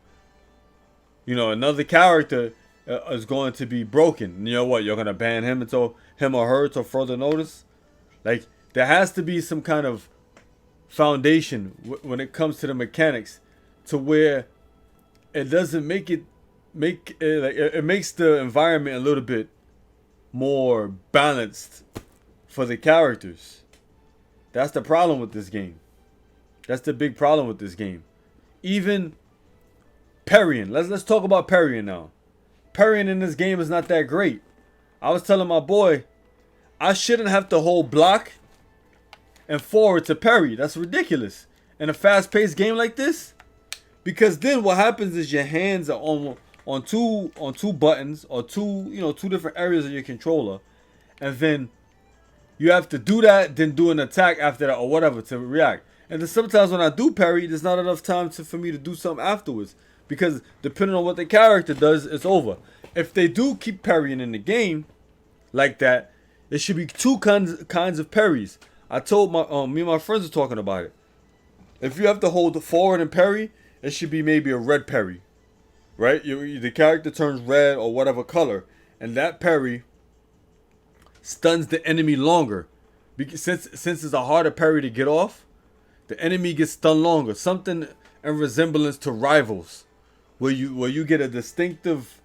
another character is going to be broken. You know what? You're gonna ban him until him or her until further notice. Like there has to be some kind of foundation when it comes to the mechanics, to where it doesn't it makes the environment a little bit more balanced for the characters. That's the problem with this game. That's the big problem with this game. Even parrying. Let's talk about parrying now. Parrying in this game is not that great. I was telling my boy, I shouldn't have to hold block and forward to parry. That's ridiculous in a fast-paced game like this. Because then what happens is your hands are on two buttons, or two different areas of your controller, and then you have to do that, then do an attack after that or whatever to react. And then sometimes when I do parry, there's not enough time for me to do something afterwards, because depending on what the character does, it's over. If they do keep parrying in the game like that, it should be two kinds of parries. I told me and my friends were talking about it. If you have to hold forward and parry, it should be maybe a red parry, right? The character turns red or whatever color, and that parry stuns the enemy longer. Because since it's a harder parry to get off, the enemy gets stunned longer. Something in resemblance to Rivals, where you get a distinctive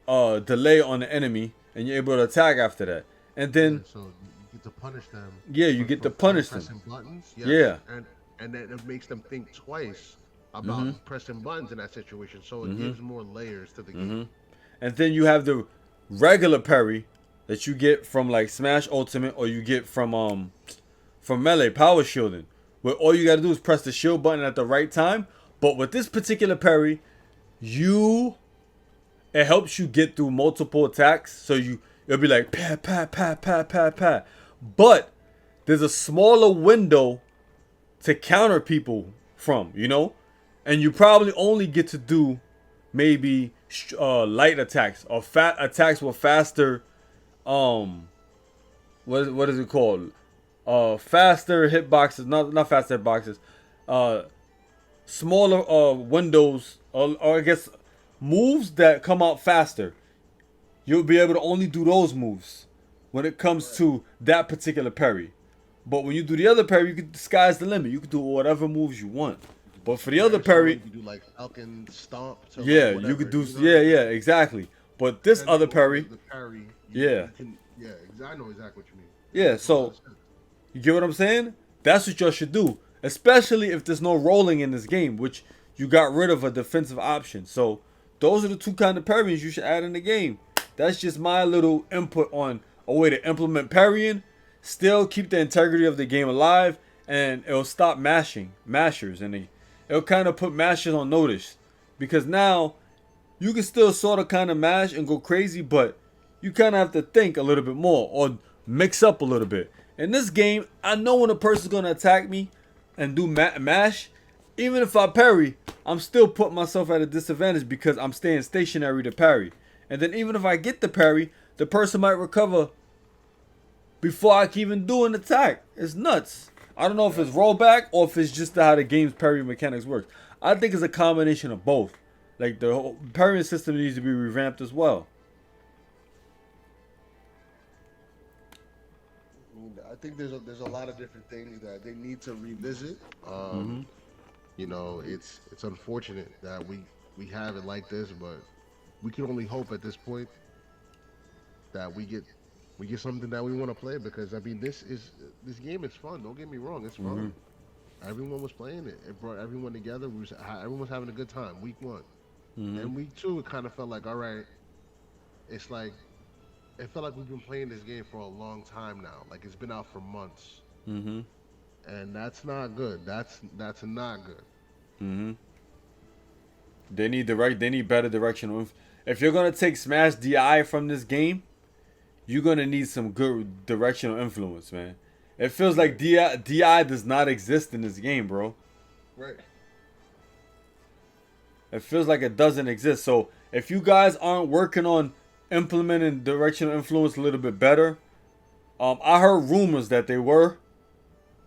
delay on the enemy, and you're able to attack after that. And then so you get to punish them. Yeah, you get to punish them. Pressing buttons. Yes. Yeah. And then it makes them think twice about pressing buttons in that situation. So it gives more layers to the game. And then you have the regular parry that you get from like Smash Ultimate, or you get from Melee Power Shielding, where all you gotta do is press the shield button at the right time. But with this particular parry, it helps you get through multiple attacks. So it'll be like pat pat pat pat pat pat. But there's a smaller window to counter people from, and you probably only get to do maybe light attacks or fat attacks with faster what is it called? Faster hitboxes, not faster hitboxes. Smaller windows, or I guess moves that come out faster. You'll be able to only do those moves when it comes to that particular parry. But when you do the other parry, the sky's the limit. You can do whatever moves you want. But for the other parry, you can do like Falcon Stomp. Yeah, you could do. Yeah, exactly. But this other parry, the parry, yeah, I know exactly what you mean. Yeah, so you get what I'm saying? That's what y'all should do, especially if there's no rolling in this game, which you got rid of a defensive option. So those are the two kind of parries you should add in the game. That's just my little input on a way to implement parrying, still keep the integrity of the game alive, and it'll stop mashers, and it'll kind of put mashers on notice, because now you can still sort of kind of mash and go crazy, but you kind of have to think a little bit more or mix up a little bit. In this game, I know when a person's going to attack me and do mash, even if I parry, I'm still putting myself at a disadvantage because I'm staying stationary to parry. And then even if I get the parry, the person might recover before I can even do an attack. It's nuts. I don't know if it's rollback or if it's just how the game's parry mechanics works. I think it's a combination of both. Like the whole parrying system needs to be revamped as well. I think there's a lot of different things that they need to revisit. It's unfortunate that we have it like this, but we can only hope at this point that we get something that we want to play, because I mean this game is fun. Don't get me wrong, it's fun. Everyone was playing it. It brought everyone together. Everyone was having a good time. Week 1, and week 2, it kind of felt like, all right, it's like it felt like we've been playing this game for a long time now. Like it's been out for months, and that's not good. That's not good. They need better direction. If you're gonna take Smash DI from this game, you're gonna need some good directional influence, man. It feels like DI does not exist in this game, bro. Right. It feels like it doesn't exist. So if you guys aren't working on implementing directional influence a little bit better, I heard rumors that they were,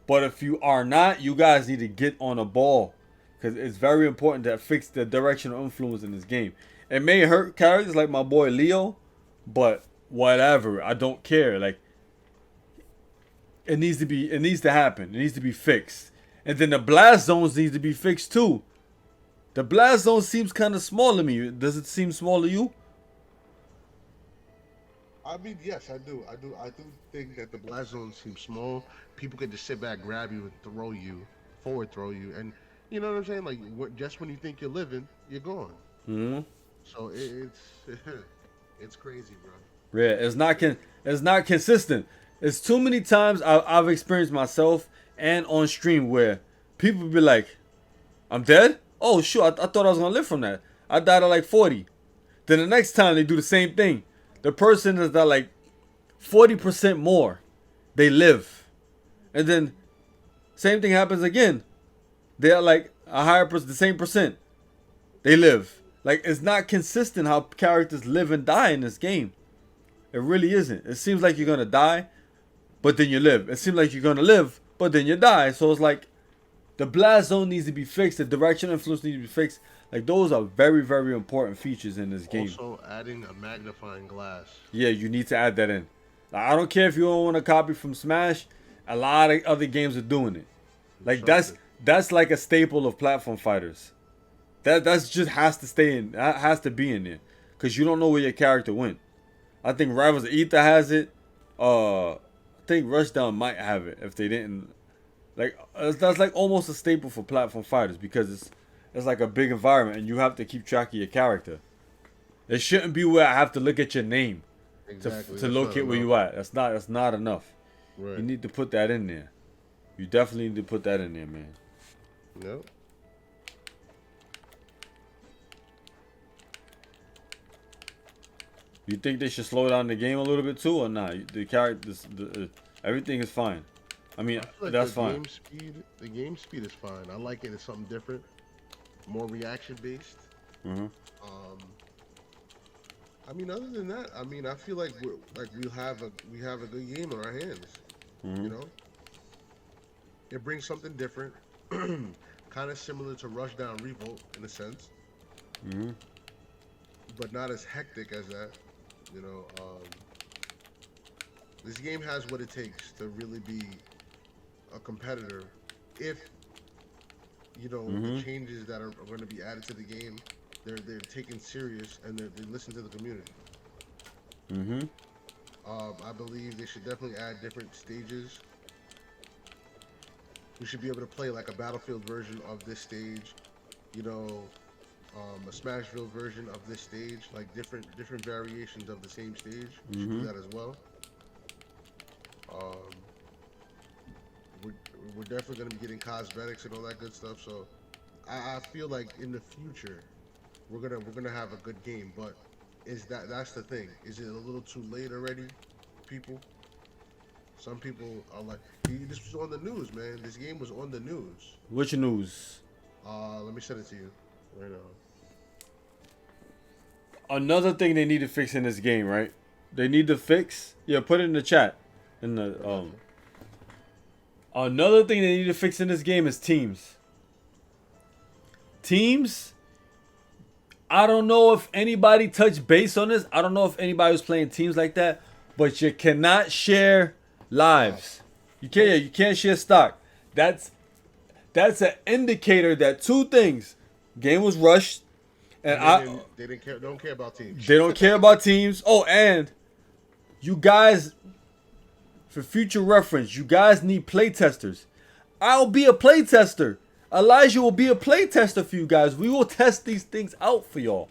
but if you are not, you guys need to get on a ball, because it's very important to fix the directional influence in this game. It may hurt characters like my boy Leo, but whatever. I don't care. Like, it needs to happen. It needs to be fixed. And then the blast zones needs to be fixed too. The blast zone seems kind of small to me. Does it seem small to you? I mean, yes, I do. I do think that the blast zone seems small. People can just sit back, grab you, and forward throw you, and you know what I'm saying? Like, just when you think you're living, you're gone. Mm-hmm. So it's it's crazy, bro. Yeah, it's not consistent. It's too many times I've experienced myself and on stream where people be like, "I'm dead? Oh shoot, I thought I was gonna live from that. I died at like 40." Then the next time they do the same thing, the person is at like 40% more. They live, and then same thing happens again. They're like a higher the same percent. They live. Like, it's not consistent how characters live and die in this game. It really isn't. It seems like you're gonna die, but then you live. It seems like you're gonna live, but then you die. So it's like the blast zone needs to be fixed. The direction influence needs to be fixed. Like, those are very, very important features in this game. Also, adding a magnifying glass. Yeah, you need to add that in. Like, I don't care if you don't want to copy from Smash. A lot of other games are doing it. Like, that's like a staple of platform fighters. That's just has to stay in. That has to be in there, cause you don't know where your character went. I think Rivals of Ether has it. I think Rushdown might have it if they didn't. Like, that's like almost a staple for platform fighters because it's like a big environment and you have to keep track of your character. It shouldn't be where I have to look at your name to locate where you at. That's not enough. Right. You need to put that in there. You definitely need to put that in there, man. Yep. You think they should slow down the game a little bit too, or not? The characters, everything is fine. I mean, like that's fine. The game speed is fine. I like it. It's something different, more reaction based. Mm-hmm. I mean, other than that, I mean, I feel like we have a good game on our hands. Mm-hmm. You know, it brings something different, kind of similar to Rushdown Revolt in a sense, Mm-hmm. but not as hectic as that. You know, this game has what it takes to really be a competitor if, you know, Mm-hmm. the changes that are going to be added to the game, they're taken serious and they listen to the community. Mm-hmm. I believe they should definitely add different stages. We should be able to play like a Battlefield version of this stage, you know, a Smashville version of this stage, like different variations of the same stage. We should do that as well. We're definitely going to be getting cosmetics and all that good stuff. So I feel like in the future we're gonna have a good game. But that's the thing? Is it a little too late already, people? Some people are like, this was on the news, man. This game was on the news. Which news? Let me send it to you right now. Another thing they need to fix in this game, right? They need to fix. Yeah, put it in the chat. In the Another thing they need to fix in this game is teams. Teams. I don't know if anybody touched base on this. I don't know if anybody was playing teams like that, but you cannot share lives. You can't share stock. That's an indicator that two things: game was rushed, and they don't care about teams. They don't care about teams. Oh, and you guys, for future reference, you guys need playtesters. I'll be a playtester. Elijah will be a playtester for you guys. We will test these things out for y'all.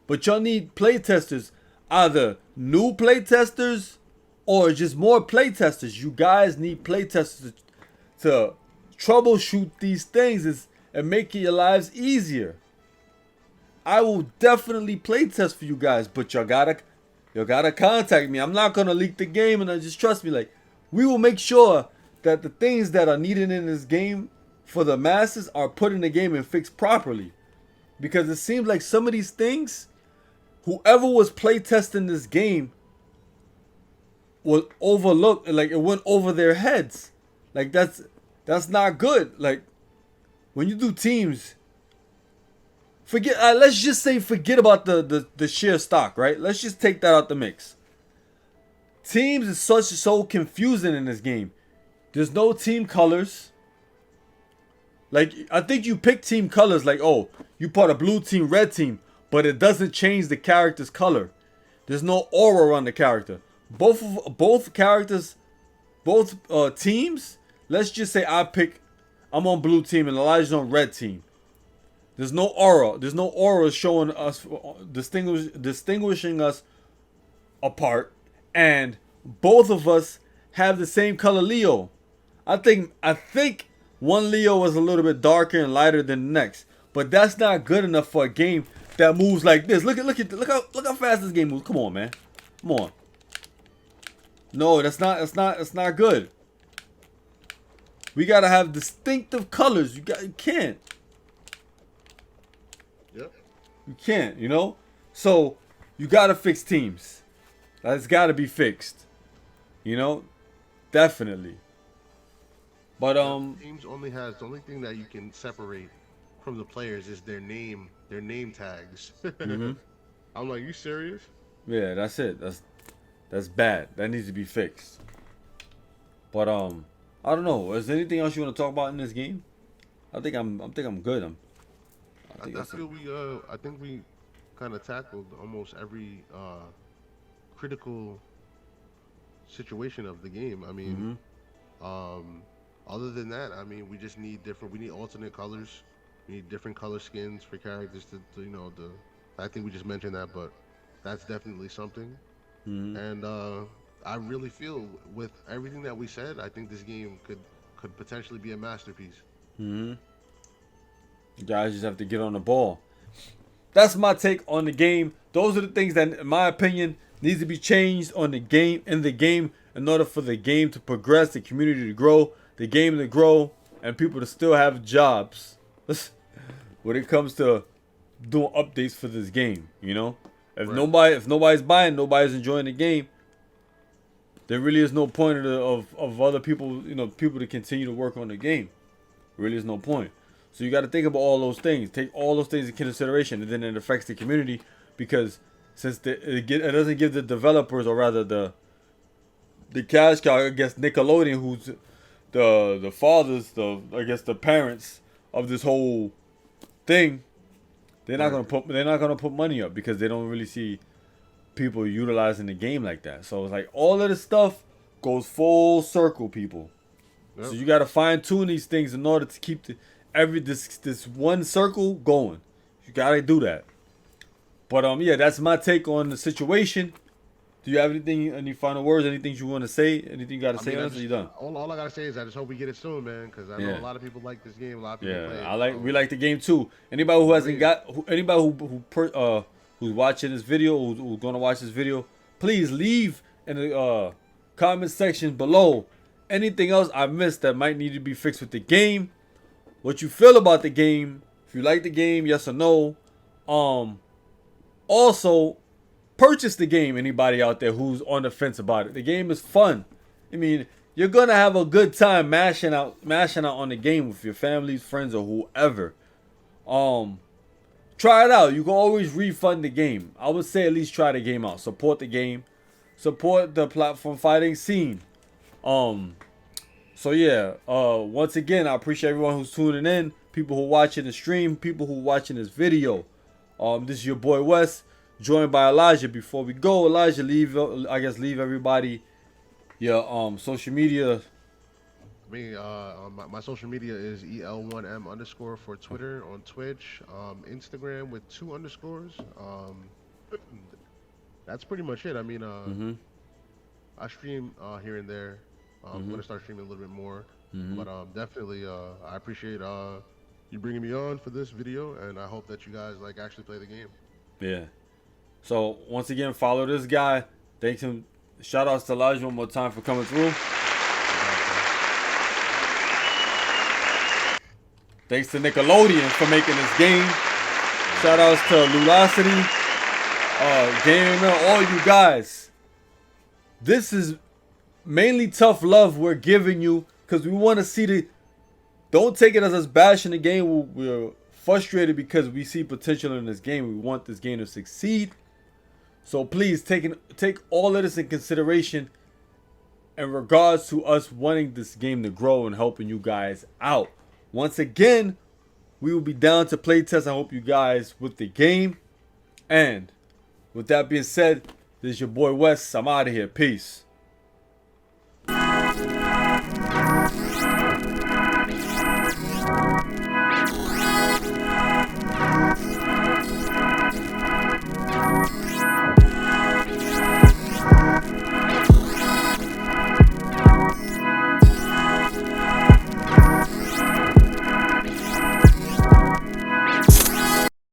But y'all need playtesters, either new playtesters or just more playtesters. You guys need playtesters to troubleshoot these things and make your lives easier. I will definitely playtest for you guys, but y'all gotta contact me. I'm not gonna leak the game, and just trust me. Like, we will make sure that the things that are needed in this game for the masses are put in the game and fixed properly. Because it seems like some of these things, whoever was playtesting this game was overlooked, like it went over their heads. Like that's not good. Like, when you do teams, forget. Let's just say forget about the sheer stock, right? Let's just take that out the mix. Teams is so confusing in this game. There's no team colors. Like, I think you pick team colors like, oh, you part of blue team, red team, but it doesn't change the character's color. There's no aura on the character. Both characters, both teams. Let's just say I'm on blue team and Elijah's on red team. There's no aura. There's no aura showing us, distinguishing us apart. And both of us have the same color Leo. I think one Leo was a little bit darker and lighter than the next, but that's not good enough for a game that moves like this. Look how fast this game moves. Come on, man. Come on. No, that's not good. We gotta have distinctive colors. You can't. Yep. You can't, you know? So you gotta fix teams. That's gotta be fixed. You know? Definitely. But teams only has the only thing that you can separate from the players is their name tags. mm-hmm. I'm like, you serious? Yeah, that's it. That's bad. That needs to be fixed. But I don't know. Is there anything else you want to talk about in this game? I think I'm good. I think we kind of tackled almost every critical situation of the game. I mean, other than that, I mean, we just need we need alternate colors. We need different color skins for characters to I think we just mentioned that, but that's definitely something. And I really feel with everything that we said, I think this game could potentially be a masterpiece. You guys just have to get on the ball. That's my take on the game. Those are the things that, in my opinion, needs to be changed in the game in order for the game to progress, the community to grow, the game to grow, and people to still have jobs. When it comes to doing updates for this game, you know, if nobody's buying, nobody's enjoying the game, there really is no point of other people, people to continue to work on the game. Really is no point. So you got to think about all those things. Take all those things into consideration, and then it affects the community because since it doesn't give the developers, or rather the cash cow, I guess Nickelodeon, who's the fathers, the parents of this whole thing, they're not gonna put money up because they don't really see people utilizing the game like that. So it's like all of this stuff goes full circle, people. Yep. So you got to fine tune these things in order to keep this one circle going. You got to do that. But yeah, that's my take on the situation. Do you have any final words? Anything you want to say? Anything you got to say on this? Or you done? All I gotta say is I just hope we get it soon, man. Because I know a lot of people like this game. A lot of people play it. We like the game too. Anybody who who's watching this video, who's gonna watch this video, please leave in the comment section below anything else I missed that might need to be fixed with the game. What you feel about the game? If you like the game, yes or no. Also, purchase the game. Anybody out there who's on the fence about it, the game is fun. I mean, you're gonna have a good time mashing out on the game with your family, friends, or whoever. Try it out. You can always refund the game. I would say at least try the game out. Support the game. Support the platform fighting scene. So yeah. Once again, I appreciate everyone who's tuning in. People who watching the stream. People who watching this video. This is your boy Wes, joined by Elijah. Before we go, Elijah, leave everybody your social media. My social media is EL1M_ for Twitter, on Twitch, Instagram with 2 underscores. That's pretty much it. I mean, I stream here and there. I'm gonna start streaming a little bit more, but definitely I appreciate you bringing me on for this video, and I hope that you guys actually play the game. Yeah. So once again, follow this guy. Thanks him. Shout outs to Elijah one more time for coming through. Thanks to Nickelodeon for making this game. Shout outs to Lulosity, Gamer, all you guys. This is mainly tough love we're giving you because we want to see don't take it as us bashing the game. We're frustrated because we see potential in this game. We want this game to succeed. So please take all of this in consideration in regards to us wanting this game to grow and helping you guys out. Once again, we will be down to play test. I hope you guys with the game. And with that being said, this is your boy Wes. I'm out of here. Peace.